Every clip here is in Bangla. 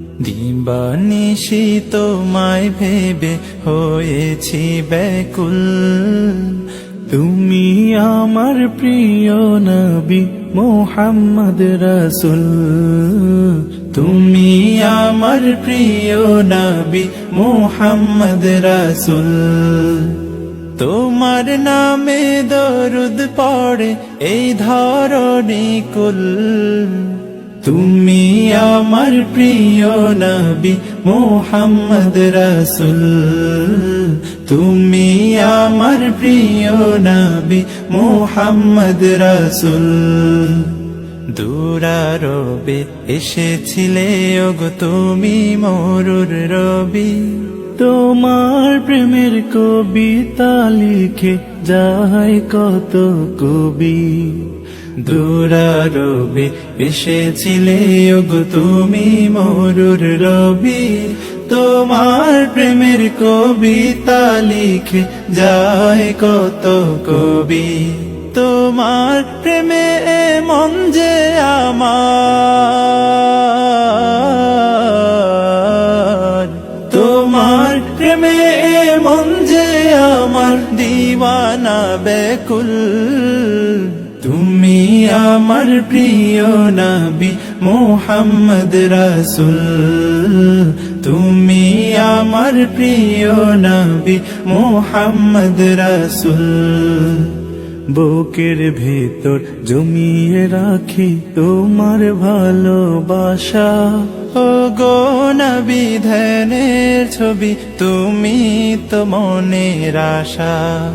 দিবানিশি তোমায় ভেবে হয়েছি ব্যাকুল। তুমি আমার প্রিয় নবী মুহাম্মদ রাসূল। তুমি আমার প্রিয় নবী মুহাম্মদ রাসূল। তোমার নামে দরুদ পড়ে এই ধরণী কুল। তুমি আমার প্রিয় নবী মুহাম্মদ রাসূল। তুমি আমার প্রিয় নবী মুহাম্মদ রাসূল। দুরারবে এসেছিলে ওগো তুমি মরুর রবি। তোমার প্রেমের কবিতা লিখে যায় কত কবি। দুরারবে এসেছিলে ওগো তুমি মরুর রবি। তোমার প্রেমের কবিতা লিখে যায় কত কবি। তোমার প্রেমে মন যে আমার, তোমার প্রেমে মন যে আমার দিওয়ানা ব্যাকুল। তুমি আমার প্রিয় নবী মুহাম্মদ রাসূল। তুমি আমার প্রিয় নবী মুহাম্মদ রাসূল। বুকের ভেতর জমিয়ে রাখি তোমার ভালোবাসা। ও গো নবী ধ্যানের ছবি তুমি তো মনের আশা।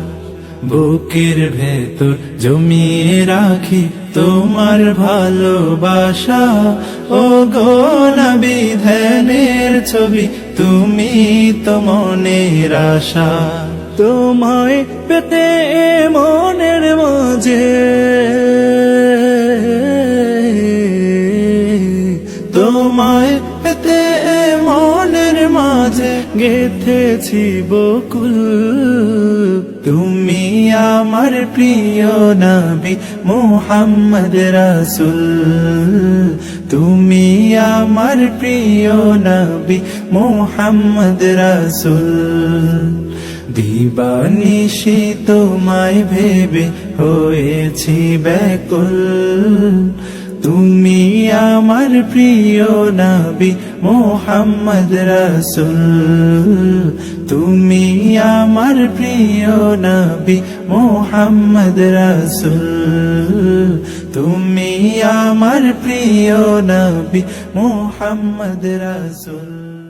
বুকের ভেতর জমিয়ে রাখি তোমার ভালোবাসা। ও গো নবী ধ্যানের ছবি তুমি তো মনের আশা। তোমায় পেতে মনের মাঝে, তোমায় পেতে মনের মাঝে গেঁথেছি বকুল। তুমি আমার প্রিয় নবী মুহাম্মদ রাসূল। তুমি আমার প্রিয় নবী মুহাম্মদ রাসূল। দিবানিশি তোমায় ভেবে হয়েছি ব্যাকুল। তুমি আমার প্রিয় নবী মুহাম্মদ রাসূল। তুমি আমার প্রিয় নবী মুহাম্মদ রাসূল। তুমি আমার প্রিয় নবী মুহাম্মদ রাসূল।